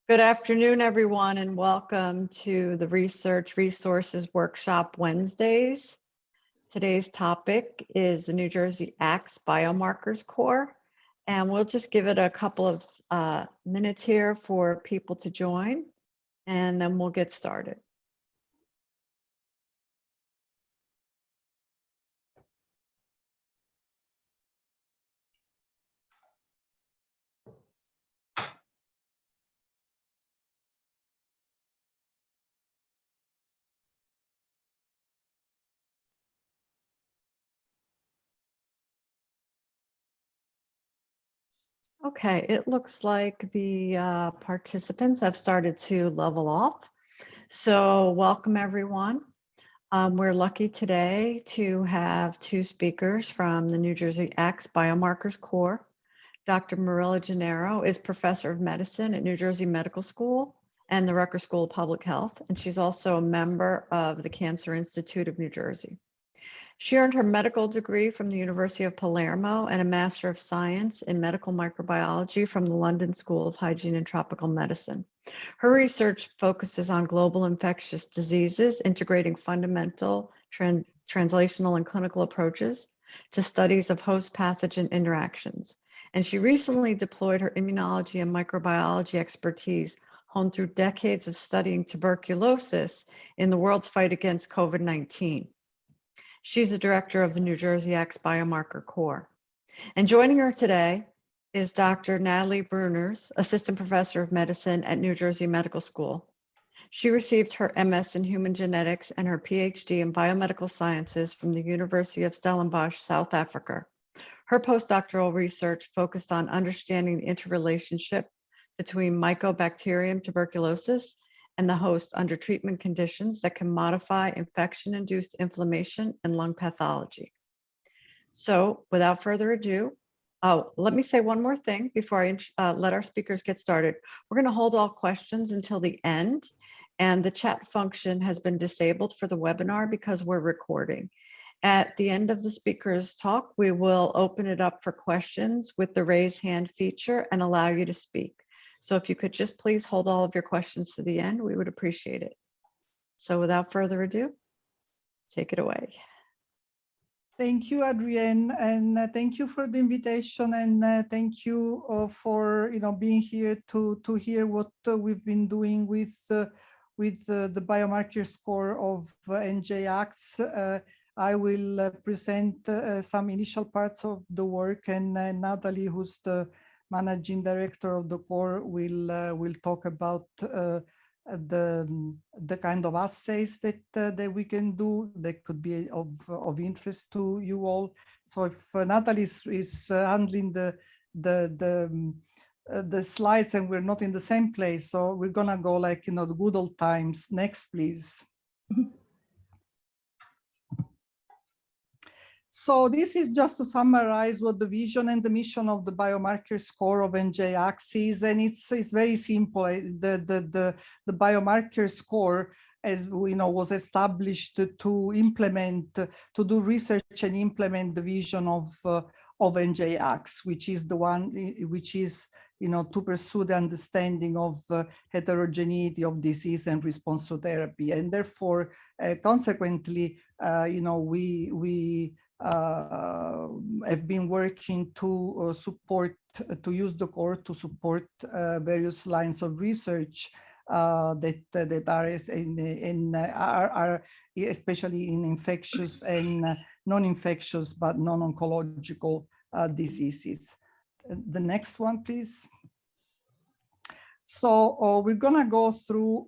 Good afternoon, everyone, and welcome to the Research Resources Workshop Wednesdays. Today's topic is the New Jersey ACT's Biomarkers Core, and we'll just give it a couple of minutes here for people to join, and then we'll get started. Okay, it looks like the participants have started to level off. So welcome everyone. We're lucky today to have two speakers from the New Jersey ACT's Biomarkers Core. Dr. Marilla Gennaro is professor of medicine at New Jersey Medical School and the Rutgers School of Public Health, and she's also a member of the Cancer Institute of New Jersey. She earned her medical degree from the University of Palermo and a Master of Science in Medical Microbiology from the London School of Hygiene and Tropical Medicine. Her research focuses on global infectious diseases, integrating fundamental translational and clinical approaches to studies of host pathogen interactions. And she recently deployed her immunology and microbiology expertise honed through decades of studying tuberculosis in the world's fight against COVID-19. She's the director of the New Jersey ACT's Biomarker Core. And joining her today is Dr. Natalie Bruners, assistant professor of medicine at New Jersey Medical School. She received her MS in human genetics and her PhD in biomedical sciences from the University of Stellenbosch, South Africa. Her postdoctoral research focused on understanding the interrelationship between Mycobacterium tuberculosis and the host under treatment conditions that can modify infection-induced inflammation and lung pathology. So without further ado, let me say one more thing before I let our speakers get started. We're going to hold all questions until the end, and the chat function has been disabled for the webinar because we're recording. At the end of the speaker's talk, we will open it up for questions with the raise hand feature and allow you to speak. So if you could just please hold all of your questions to the end, we would appreciate it. So without further ado, take it away. Thank you, Adrienne, and thank you for the invitation, and thank you for being here to hear what we've been doing with the biomarker score of NJACs. I will present some initial parts of the work, and Natalie, who's the managing director of the core, will talk about the kind of assays that we can do that could be of interest to you all. So if Natalie is handling the slides and we're not in the same place, so we're gonna go like the good old times. Next, please. So this is just to summarize what the vision and the mission of the biomarker score of NJACs is, and it's very simple. The biomarker score, as we know, was established to do research and implement the vision of NJACs, which is the one which is to pursue the understanding of heterogeneity of disease and response to therapy, and therefore consequently we have been working to use the core to support various lines of research that are especially in infectious and non-infectious but non-oncological diseases. The next one, please. So we're gonna go through,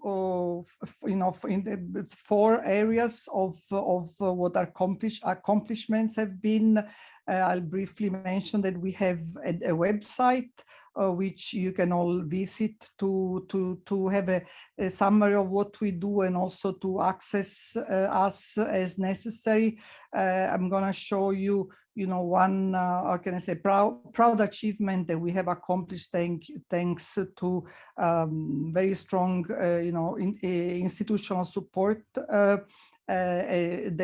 in the 4 areas of what our accomplishments have been. I'll briefly mention that we have a website which you can all visit to have a summary of what we do and also to access us as necessary. I'm gonna show you one, how can I say, proud achievement that we have accomplished thanks to very strong, institutional support that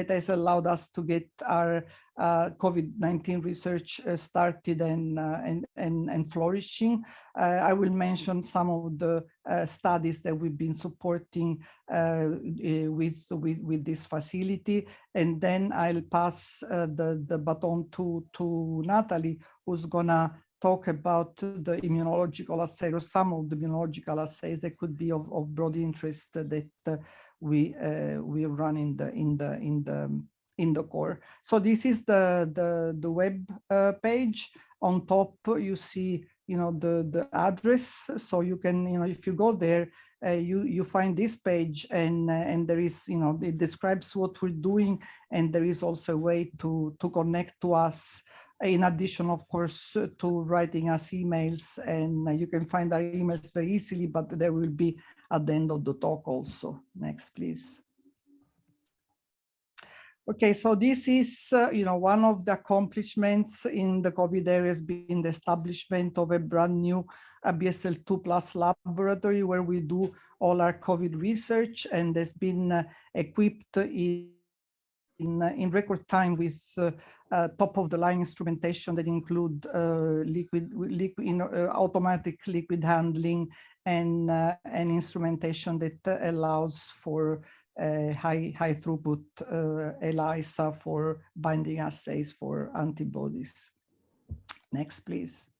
has allowed us to get our COVID-19 research started and flourishing. I will mention some of the studies that we've been supporting with this facility, and then I'll pass the baton to Natalie, who's gonna talk about the immunological assay, or some of the immunological assays that could be of broad interest that we run in the core. So this is the web page. On top you see the address, so you can if you go there you find this page, and there is it describes what we're doing, and there is also a way to connect to us, in addition of course to writing us emails, and you can find our emails very easily, but there will be at the end of the talk also. Next please. Okay, so this is one of the accomplishments in the COVID area has been the establishment of a brand new BSL-2 plus laboratory where we do all our COVID research, and has been equipped in record time with top of the line instrumentation that include automatic liquid handling and instrumentation that allows for high throughput ELISA for binding assays for antibodies. Next, please.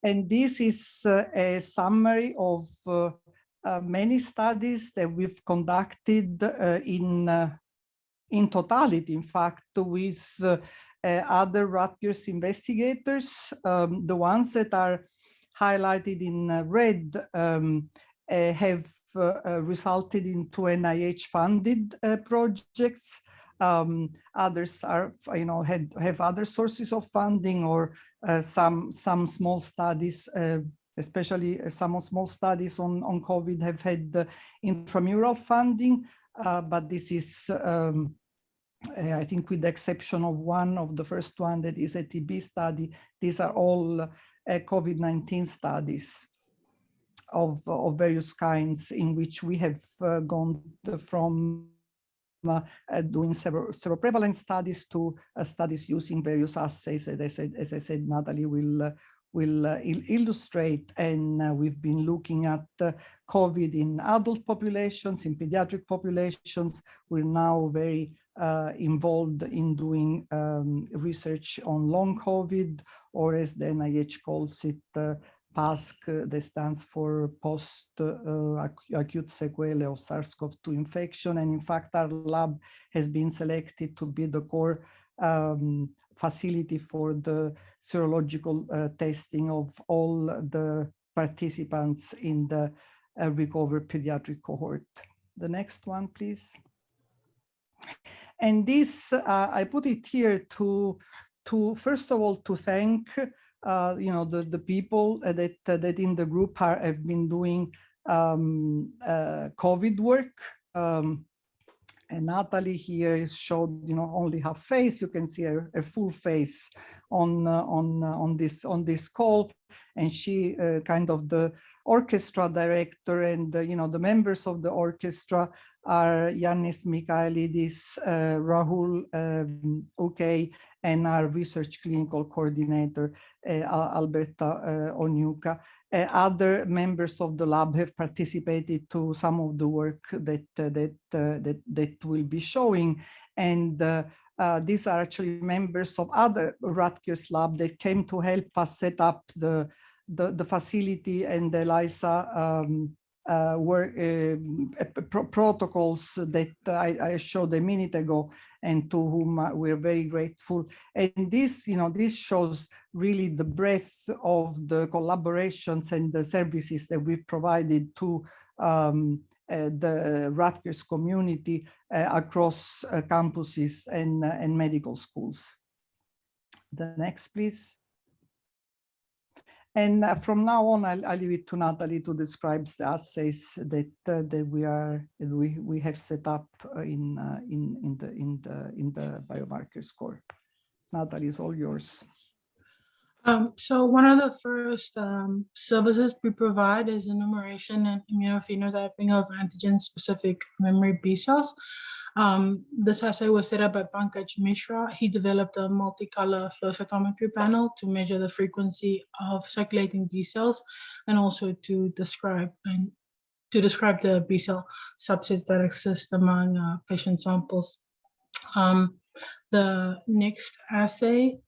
And this is a summary of many studies that we've conducted in totality, in fact, with other Rutgers investigators. The ones that are highlighted in red have resulted into NIH-funded projects. Others are, have other sources of funding, or some small studies, especially some small studies on COVID have had intramural funding. But this is, I think, with the exception of one of the first one, that is a TB study, these are all COVID-19 studies of various kinds, in which we have gone from doing several prevalent studies to studies using various assays. As I said, Natalie will illustrate, and we've been looking at COVID in adult populations, in pediatric populations. We're now very involved in doing research on long COVID, or as the NIH calls it, PASC, that stands for post-acute sequelae of SARS-CoV-2 infection. And in fact, our lab has been selected to be the core facility for the serological testing of all the participants in the recovered pediatric cohort. The next one, please. And this, I put it here to first of all, to thank the people that in the group have been doing COVID work. And Natalie here is showed, only her face. You can see a full face on this call, and she kind of the orchestra director, and the members of the orchestra are Yannis Michaelidis, Rahul Ukey, and our research clinical coordinator Alberta Onyuka. Other members of the lab have participated to some of the work that will be showing, and these are actually members of other Rutgers lab that came to help us set up the facility and the ELISA protocols that I showed a minute ago, and to whom we're very grateful. And this, this shows really the breadth of the collaborations and the services that we've provided to the Rutgers community across campuses and medical schools. The next, please. And from now on, I'll leave it to Natalie to describe the assays that we have set up in the biomarkers core. Natalie, is all yours. So one of the first services we provide is enumeration and immunophenotyping of antigen-specific memory B cells. This assay was set up by Pankaj Mishra. He developed a multicolor flow cytometry panel to measure the frequency of circulating B cells and also to describe the B cell subsets that exist among patient samples. The next assay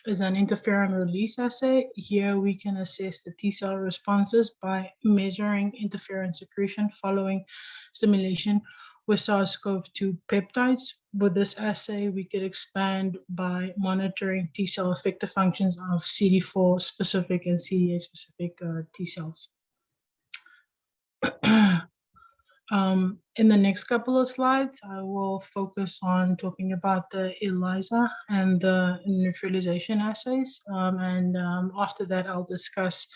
is an interferon release assay. Here we can assess the T cell responses by measuring interferon secretion following stimulation with SARS-CoV-2 peptides. With this assay, we could expand by monitoring T cell effector functions of CD4 specific and CD8 specific T cells. In the next couple of slides, I will focus on talking about the ELISA and the neutralization assays. After that, I'll discuss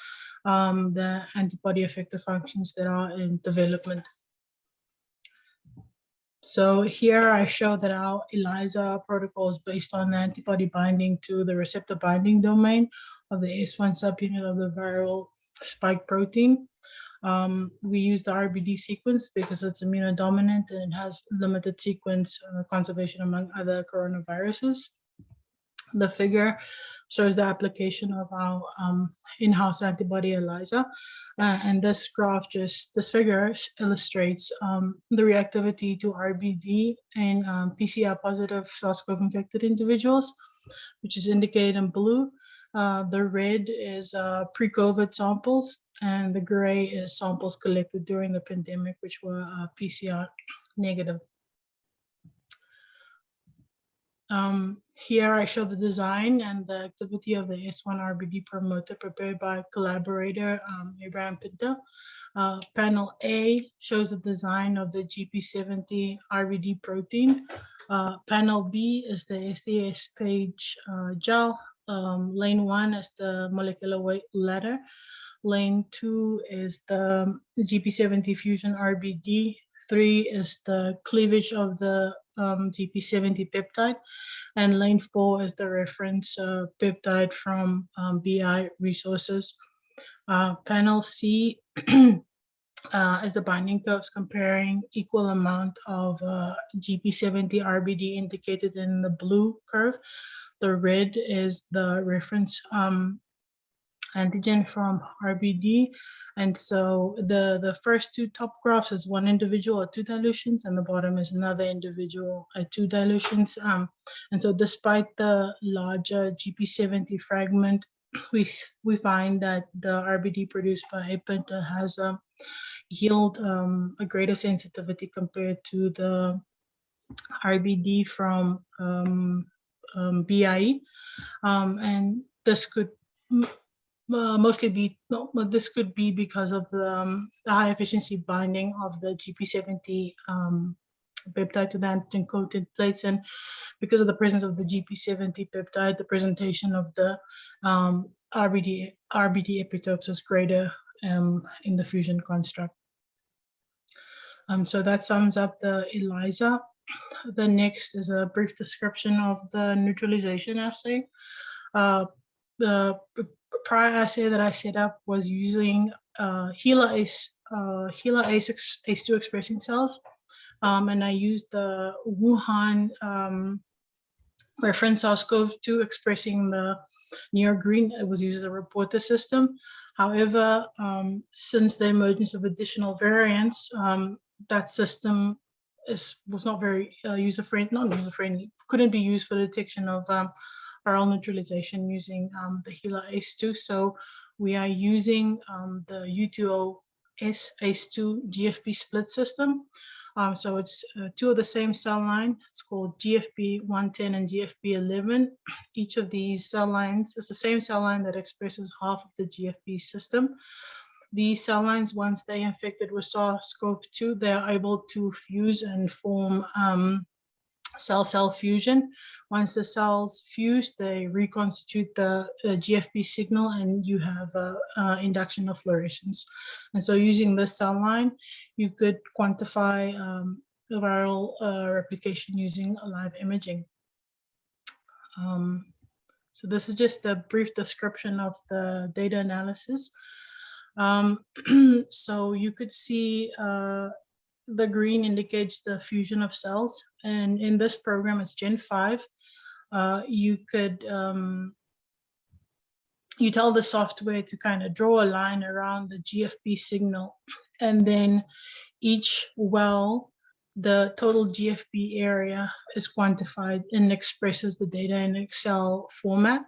the antibody effector functions that are in development. So here I show that our ELISA protocol is based on antibody binding to the receptor binding domain of the S1 subunit of the viral spike protein. We use the RBD sequence because it's immunodominant and it has limited sequence conservation among other coronaviruses. The figure shows the application of our in-house antibody ELISA. And this figure illustrates the reactivity to RBD in PCR positive SARS-CoV infected individuals, which is indicated in blue. The red is pre-COVID samples, and the gray is samples collected during the pandemic, which were PCR negative. Here I show the design and the activity of the S1 RBD promoter prepared by collaborator Abraham Pinto. Panel A shows the design of the GP70 RBD protein. Panel B is the SDS page gel. Lane 1 is the molecular weight ladder. Lane 2 is the GP70 fusion RBD. 3 is the cleavage of the GP70 peptide. And lane 4 is the reference peptide from BI resources. Panel C is the binding curves comparing equal amount of GP70 RBD indicated in the blue curve. The red is the reference antigen from RBD. And so the first two top graphs is one individual at 2 dilutions, and the bottom is another individual at 2 dilutions. And so despite the larger GP70 fragment, we find that the RBD produced by Pinto has yield a greater sensitivity compared to the RBD from BIE. And this could this could be because of the high efficiency binding of the GP70 peptide to the antigen coated plates, and because of the presence of the GP70 peptide, the presentation of the RBD epitopes is greater in the fusion construct. So that sums up the ELISA. The next is a brief description of the neutralization assay. The prior assay that I set up was using HeLa ACE2 expressing cells, and I used the Wuhan reference SARS-CoV-2 expressing the near green. It was used as a reporter system. However, since the emergence of additional variants, that system was not very user-friendly, couldn't be used for the detection of viral neutralization using the HeLa ACE2. So we are using the U2OS ACE2 GFP split system. So it's 2 of the same cell line. It's called GFP110 and GFP11. Each of these cell lines is the same cell line that expresses half of the GFP system. These cell lines, once they infected with SARS-CoV-2, they're able to fuse and form cell-cell fusion. Once the cells fuse, they reconstitute the GFP signal, and you have induction of fluorescence. And so using this cell line, you could quantify the viral replication using live imaging. So this is just a brief description of the data analysis. So you could see the green indicates the fusion of cells. And in this program, it's Gen 5. You could, you tell the software to kind of draw a line around the GFP signal. And then each well, the total GFP area is quantified and expresses the data in Excel format.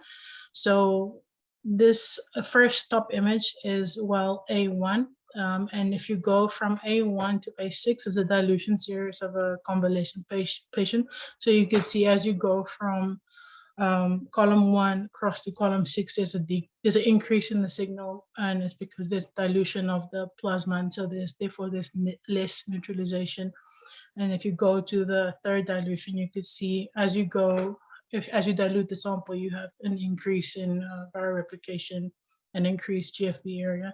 So this first stop image is well A1. And if you go from A1 to A6 is a dilution series of a convalescent patient. So you can see as you go from column 1 across to column 6, there's an increase in the signal, and it's because there's dilution of the plasma, and so therefore there's less neutralization. And if you go to the third dilution, you could see as you go, as you dilute the sample, you have an increase in viral replication and increased GFP area.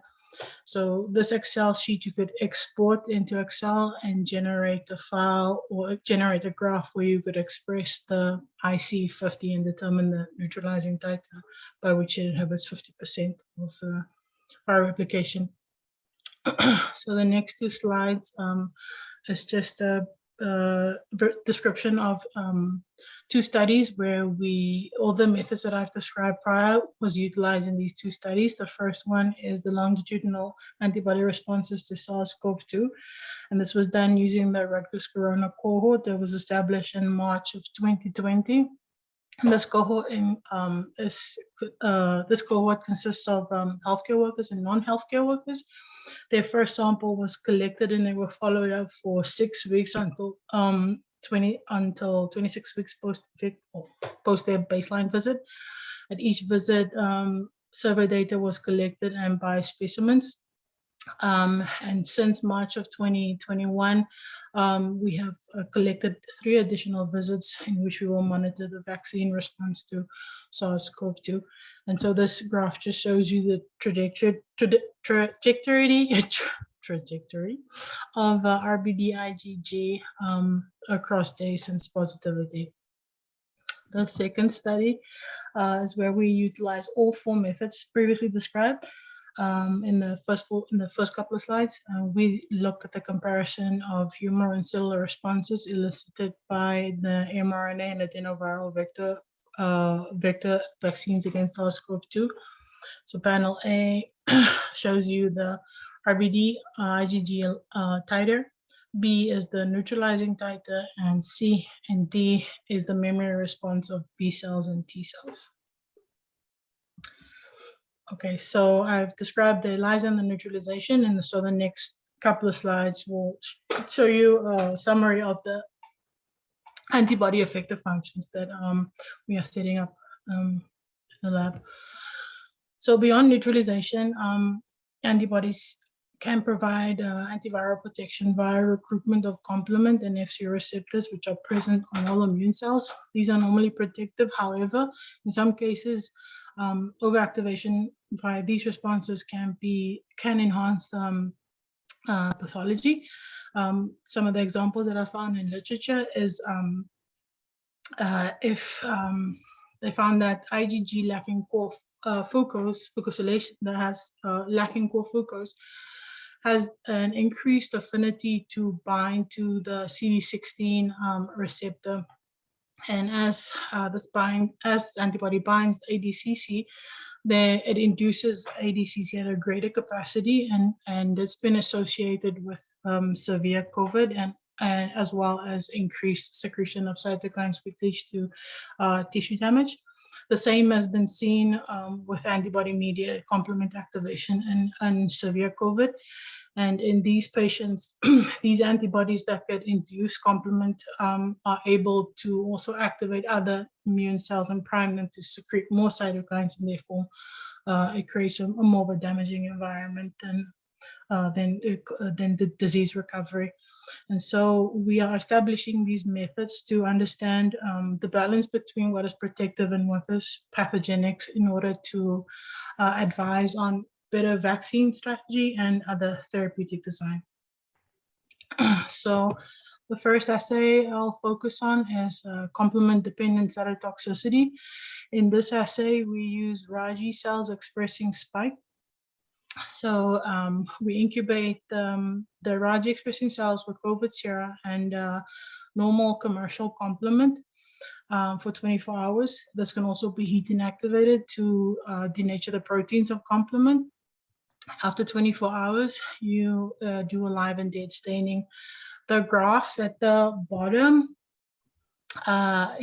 So this Excel sheet you could export into Excel and generate a file or generate a graph where you could express the IC50 and determine the neutralizing titer by which it inhibits 50% of viral replication. So the next 2 slides is just a description of 2 studies where all the methods that I've described prior was utilized in these 2 studies. The first one is the longitudinal antibody responses to SARS-CoV-2. And this was done using the Rutgers Corona cohort that was established in March of 2020. This cohort this cohort consists of healthcare workers and non-healthcare workers. Their first sample was collected and they were followed up for 6 weeks until 26 weeks post their baseline visit. At each visit, survey data was collected and biospecimens. And since March of 2021, we have collected 3 additional visits in which we will monitor the vaccine response to SARS-CoV-2. And so this graph just shows you the trajectory of RBD IgG across days since positivity. The second study is where we utilize all 4 methods previously described. In the first couple of slides, we looked at the comparison of humoral and cellular responses elicited by the mRNA and adenoviral vector vaccines against SARS-CoV-2. So panel A shows you the RBD IgG titer, B is the neutralizing titer, and C and D is the memory response of B cells and T cells. Okay, so I've described the ELISA and the neutralization, and so the next couple of slides will show you a summary of the antibody effector functions that we are setting up in the lab. So beyond neutralization, antibodies can provide antiviral protection via recruitment of complement and FC receptors, which are present on all immune cells. These are normally protective. However, in some cases, overactivation via these responses can enhance pathology. Some of the examples that I found in literature is if they found that IgG lacking core fucosylation that has lacking core fucose has an increased affinity to bind to the CD16 receptor. And as as antibody binds ADCC, it induces ADCC at a greater capacity, and it's been associated with severe COVID and as well as increased secretion of cytokines, which leads to tissue damage. The same has been seen with antibody-mediated complement activation and severe COVID. And in these patients, these antibodies that get induced complement are able to also activate other immune cells and prime them to secrete more cytokines, and therefore it creates a more of a damaging environment than the disease recovery. And so we are establishing these methods to understand the balance between what is protective and what is pathogenic in order to advise on better vaccine strategy and other therapeutic design. So the first assay I'll focus on is complement-dependent cytotoxicity. In this assay, we use Raji cells expressing spike. So we incubate the Raji expressing cells with COVID sera and normal commercial complement for 24 hours. This can also be heat inactivated to denature the proteins of complement. After 24 hours, you do a live and dead staining. The graph at the bottom I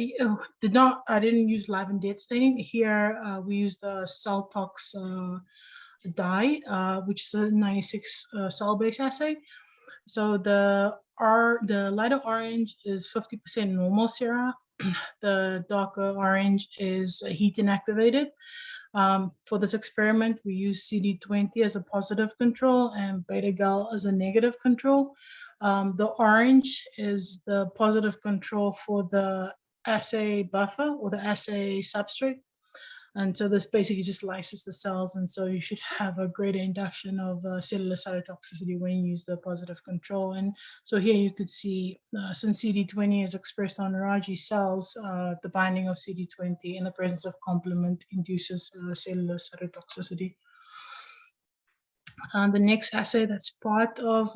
didn't use live and dead staining. Here we use the Celtox dye, which is a 96 cell-based assay. So the lighter orange is 50% normal sera. The darker orange is heat inactivated. For this experiment, we use CD20 as a positive control and beta-gal as a negative control. The orange is the positive control for the assay buffer or the assay substrate. And so this basically just lyses the cells. And so you should have a greater induction of cellular cytotoxicity when you use the positive control. And so here you could see, since CD20 is expressed on Raji cells, the binding of CD20 in the presence of complement induces cellular cytotoxicity. The next assay that's part of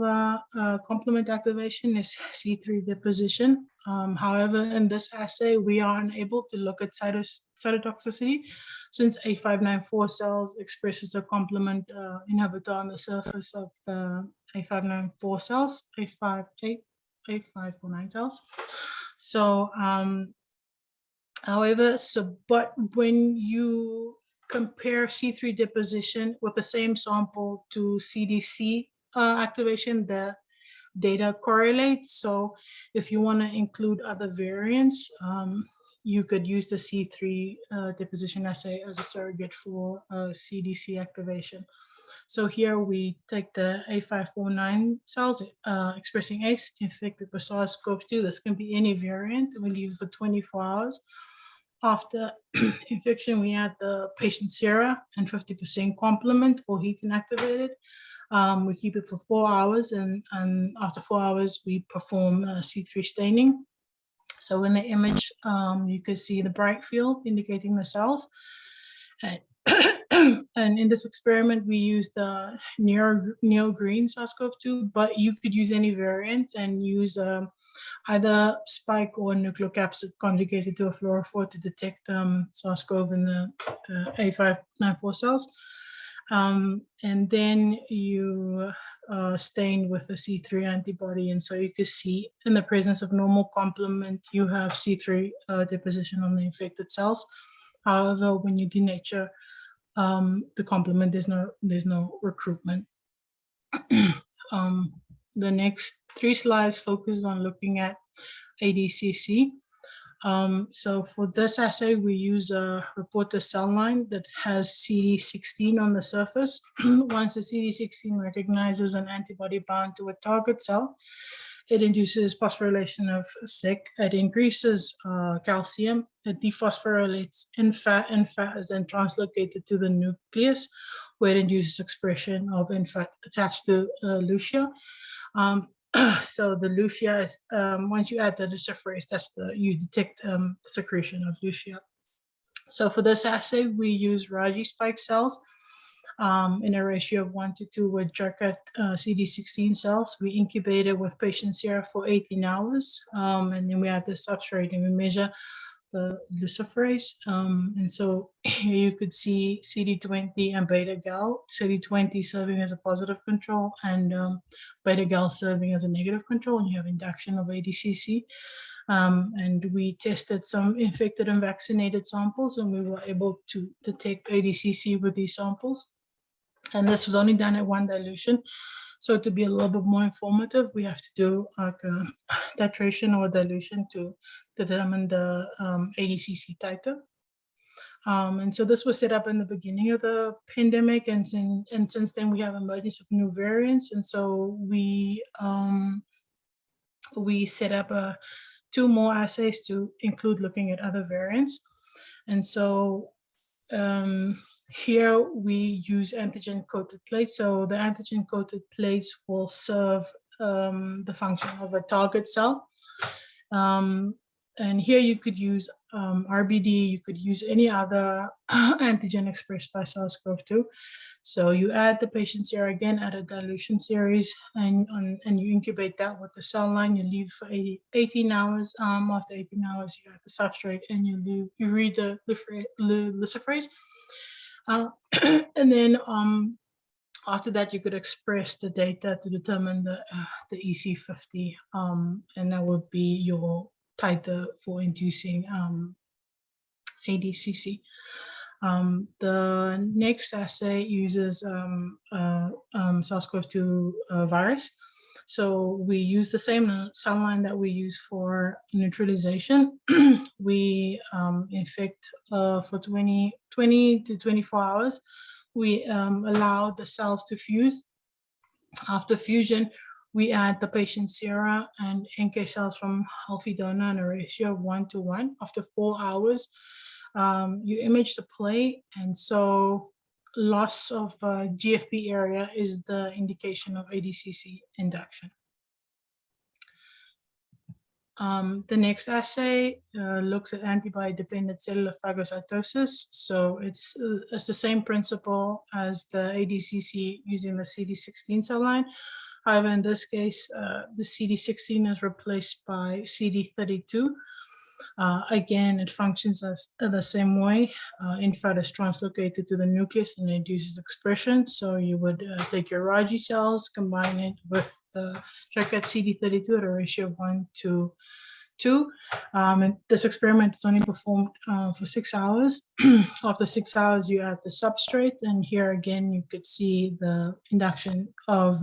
complement activation is C3 deposition. However, in this assay, we are unable to look at cytotoxicity since A594 cells expresses a complement inhibitor on the surface of the A594 cells, A549 cells. So, but when you compare C3 deposition with the same sample to CDC activation, the data correlates. So if you want to include other variants, you could use the C3 deposition assay as a surrogate for CDC activation. So here we take the A549 cells expressing ACE infected with SARS-CoV-2. This can be any variant, and we leave it for 24 hours. After infection, we add the patient sera and 50% complement or heat inactivated. We keep it for 4 hours, and after 4 hours, we perform C3 staining. So in the image, you can see the bright field indicating the cells. And in this experiment, we use the neo-green SARS-CoV-2, but you could use any variant and use either spike or nucleocapsid conjugated to a fluorophore to detect SARS-CoV in the A594 cells. And then you stain with the C3 antibody. And so you can see in the presence of normal complement, you have C3 deposition on the infected cells. However, when you denature the complement, there's no recruitment. The next 3 slides focus on looking at ADCC. So for this assay, we use a reporter cell line that has CD16 on the surface. Once the CD16 recognizes an antibody bound to a target cell, it induces phosphorylation of SEC. It increases calcium. It dephosphorylates NFAT. NFAT is then translocated to the nucleus, where it induces expression of NFAT attached to Lucia. So the Lucia is, once you add the luciferase, you detect the secretion of Lucia. So for this assay, we use Raji spike cells in a ratio of 1:2 with Jarkat CD16 cells. We incubate it with patient sera for 18 hours, and then we add the substrate and we measure the luciferase. And so here you could see CD20 and beta-gal, CD20 serving as a positive control and beta-gal serving as a negative control, and you have induction of ADCC. And we tested some infected and vaccinated samples, and we were able to detect ADCC with these samples. And this was only done at 1 dilution. So to be a little bit more informative, we have to do like a titration or dilution to determine the ADCC titer. And so this was set up in the beginning of the pandemic, and since then we have emergence of new variants. And so we set up 2 more assays to include looking at other variants. And so here we use antigen-coated plates. So the antigen-coated plates will serve the function of a target cell. And here you could use RBD, you could use any other antigen expressed by SARS-CoV-2. So you add the patient sera again at a dilution series, and you incubate that with the cell line. You leave for 18 hours. After 18 hours, you add the substrate, and you read the luciferase. And then after that, you could express the data to determine the EC50, and that would be your titer for inducing ADCC. The next assay uses SARS-CoV-2 virus. So we use the same cell line that we use for neutralization. We infect for 20 to 24 hours. We allow the cells to fuse. After fusion, we add the patient sera and NK cells from healthy donor in a ratio of 1:1. After 4 hours, you image the plate, and so loss of GFP area is the indication of ADCC induction. The next assay looks at antibody-dependent cellular phagocytosis. So it's the same principle as the ADCC using the CD16 cell line. However, in this case, the CD16 is replaced by CD32. Again, it functions as the same way. INFAT is translocated to the nucleus and induces expression. So you would take your Raji cells, combine it with the Jacquet CD32 at a ratio of 1:2. And this experiment is only performed for 6 hours. After 6 hours, you add the substrate, and here again you could see the induction of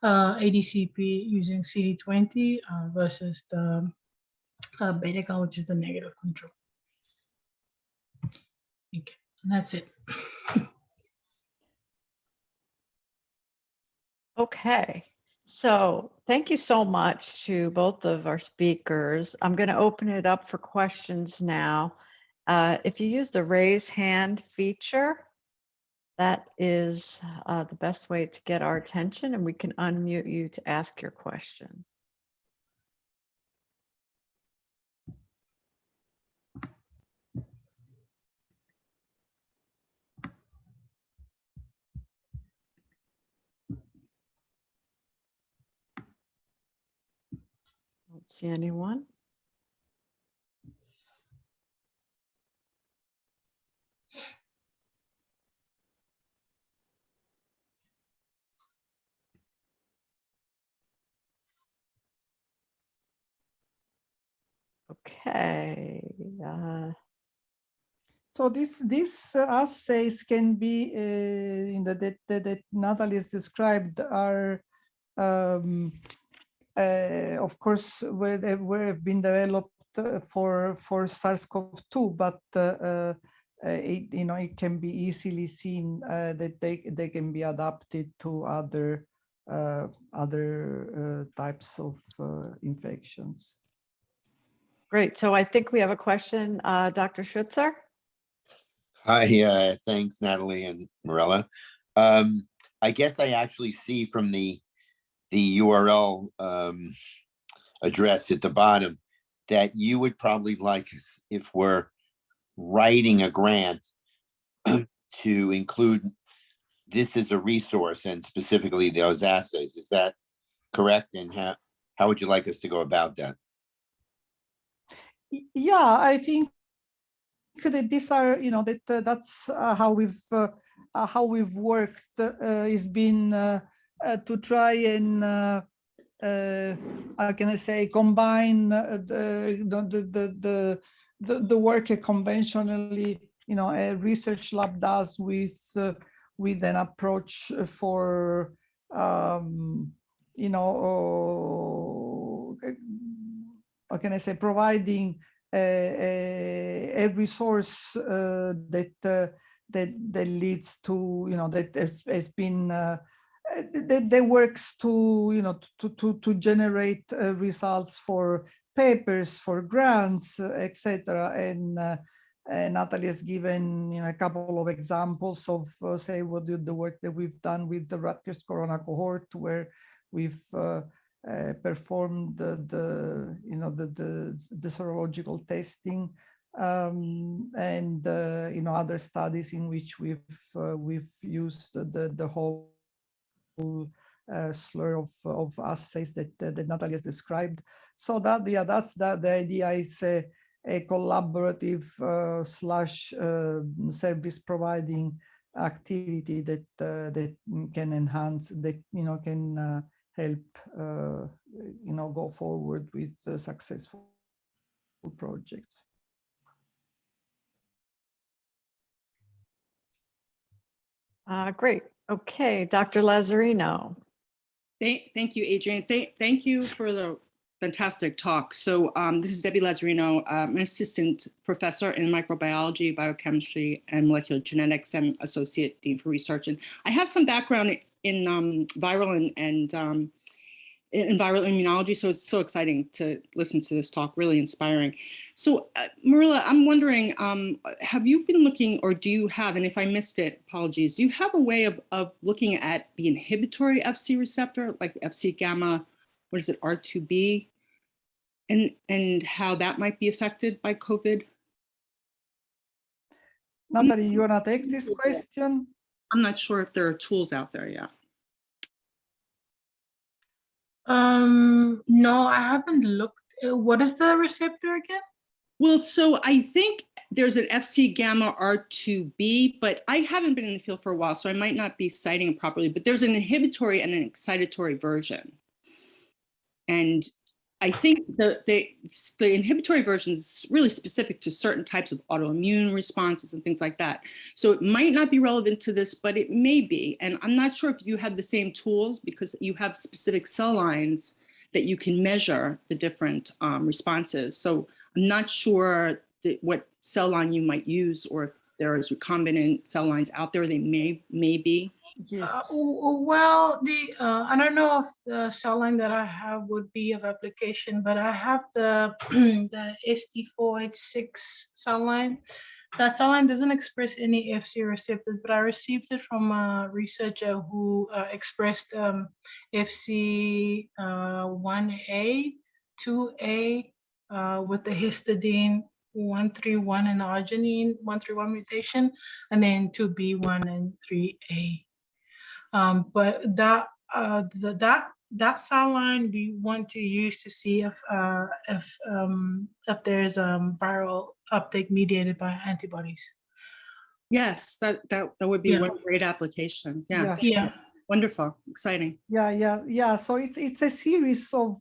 ADCP using CD20 versus the beta-gal, which is the negative control. Okay, and that's it. Okay, so thank you so much to both of our speakers. I'm going to open it up for questions now. If you use the raise hand feature, that is the best way to get our attention, and we can unmute you to ask your question. Don't see anyone. Okay. So these assays can be that Natalie has described are of course have been developed for SARS-CoV-2, but it can be easily seen that they can be adapted to other types of infections. Great. So I think we have a question, Dr. Schutzer. Hi, thanks, Natalie and Mirella. I guess I actually see from the URL address at the bottom that you would probably like, if we're writing a grant, to include this as a resource and specifically those assays. Is that correct? And how would you like us to go about that? Yeah, I think that these are, that's how we've worked. It's been to try and how can I say, combine the work conventionally, a research lab does with an approach for how can I say, providing a resource that leads to, that has been that works to to generate results for papers, for grants, etc. And Natalie has given a couple of examples of say what the work that we've done with the Rutgers Corona cohort, where we've performed the serological testing, and other studies in which we've used the whole slur of assays that Natalie has described. So that's the idea is a collaborative slash service providing activity that can enhance, that can help go forward with successful projects. Great. Okay, Dr. Lazzarino. Thank you, Adrian. Thank you for the fantastic talk. So this is Debbie Lazzarino. I'm an assistant professor in microbiology, biochemistry, and molecular genetics, and associate dean for research. And I have some background in viral and in viral immunology, so it's so exciting to listen to this talk, really inspiring. So Marilla, I'm wondering, have you been looking, or do you have, and if I missed it, apologies, do you have a way of looking at the inhibitory FC receptor, like FC gamma, what is it, R2B, and how that might be affected by COVID? Natalie, you want to take this question? I'm not sure if there are tools out there yet. No, I haven't looked. What is the receptor again? Well, so I think there's an FC gamma R2B, but I haven't been in the field for a while, so I might not be citing it properly, but there's an inhibitory and an excitatory version. And I think the inhibitory version is really specific to certain types of autoimmune responses and things like that. So it might not be relevant to this, but it may be. And I'm not sure if you have the same tools, because you have specific cell lines that you can measure the different responses. So I'm not sure what cell line you might use, or if there is recombinant cell lines out there. They may be. Yes. Well, I don't know if the cell line that I have would be of application, but I have the the ST4H6 cell line. That cell line doesn't express any FC receptors, but I received it from a researcher who expressed FC 1A, 2A with the histidine 131 and the arginine 131 mutation, and then 2B1 and 3A. But that cell line we want to use to see if there's viral uptake mediated by antibodies. Yes, that would be Yeah. one great application. Yeah. Yeah. Wonderful, exciting. Yeah. So it's a series of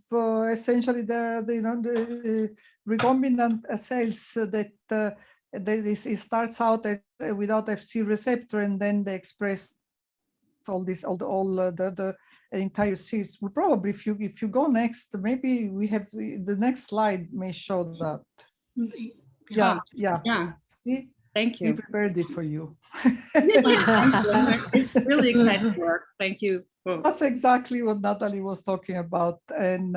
essentially the recombinant cells that it starts out as without FC receptor, and then they express all the entire series. We probably, if you go next, maybe we have the next slide may show that. Yeah. See, Thank we you. prepared it for you. It's really exciting work. Thank you. Both. That's exactly what Natalie was talking about, and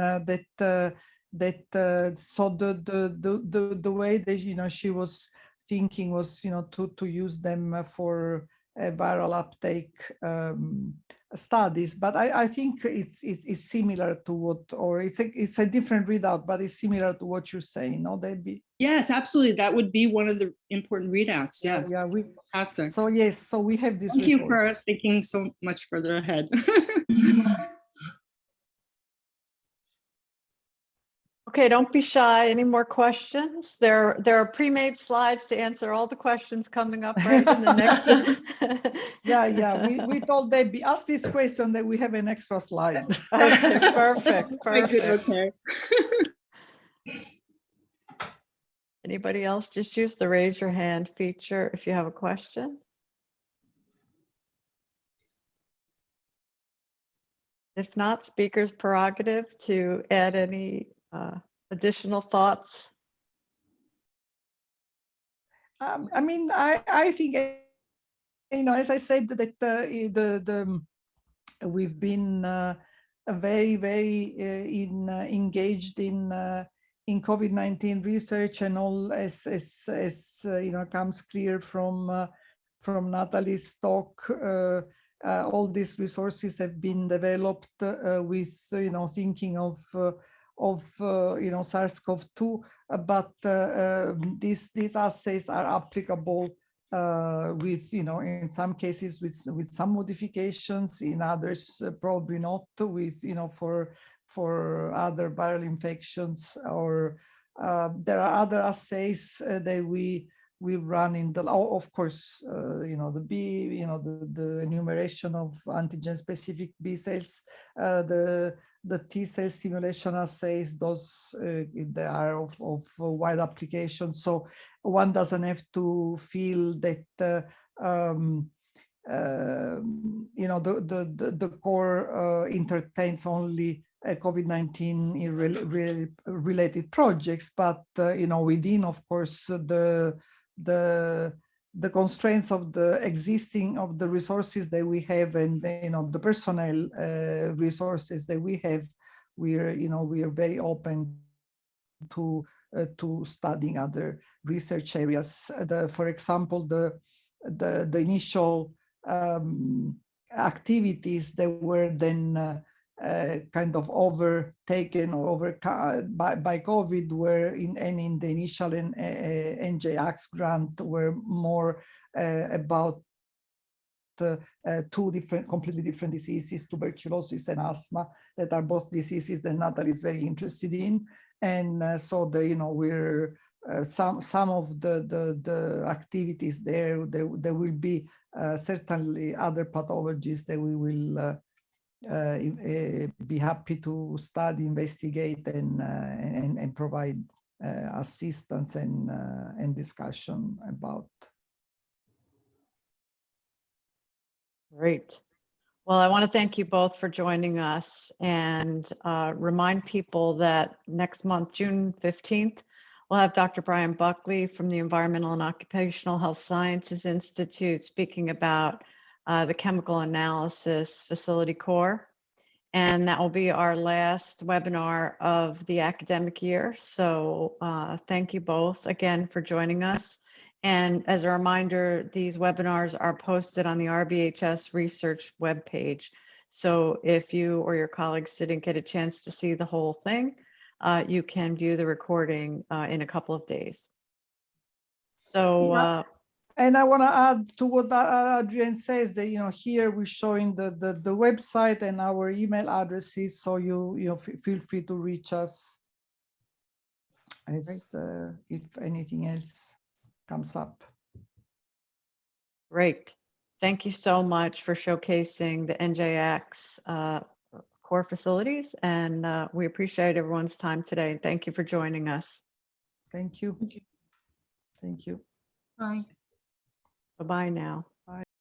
so the way that she was thinking was to use them for viral uptake studies. But I think it's similar to what, or it's a different readout, but it's similar to what you're saying. No, Debbie? Yes, absolutely. That would be one of the important readouts. Yes. Yeah. Fantastic. So yes. So we have this. Thank you for thinking so much further ahead. Okay, don't be shy. Any more questions? There are pre-made slides to answer all the questions coming up right in the next. Yeah. We told Debbie, ask this question, that we have an extra slide. Okay, perfect. Okay. Anybody else? Just use the raise your hand feature if you have a question. If not, speaker's prerogative to add any additional thoughts. I mean, I think, as I said, that we've been very engaged in COVID-19 research, and all as comes clear from Natalie's talk. all these resources have been developed with, thinking of SARS-CoV-2, but these assays are applicable with, in some cases with some modifications, in others probably not, with, for other viral infections, or there are other assays that we run in the, of course, the enumeration of antigen-specific B cells, the T cell stimulation assays, those they are of wide application. So one doesn't have to feel that the core entertains only COVID-19 related projects, but within, of course, the constraints of the existing of the resources that we have, and the personnel resources that we have, we are very open to studying other research areas. For example, the initial activities that were then kind of overtaken or by COVID, were in the initial NJAX grant were more about two completely different diseases, tuberculosis and asthma, that are both diseases that Natalie is very interested in. And so we're some of the activities there will be certainly other pathologies that we will be happy to study, investigate, and provide assistance and discussion about. Great. Well, I want to thank you both for joining us, and remind people that next month, June 15th, we'll have Dr. Brian Buckley from the Environmental and Occupational Health Sciences Institute speaking about the chemical analysis facility core. And that will be our last webinar of the academic year. So thank you both again for joining us. And as a reminder, these webinars are posted on the RBHS research webpage. So if you or your colleagues didn't get a chance to see the whole thing, you can view the recording in a couple of days. So and I want to add to what Adrian says, that here we're showing the website and our email addresses, so you feel free to reach us as if anything else comes up. Great. Thank you so much for showcasing the NJX core facilities, and we appreciate everyone's time today. Thank you for joining us. Thank you. Thank you. Thank you. Bye. Bye-bye now.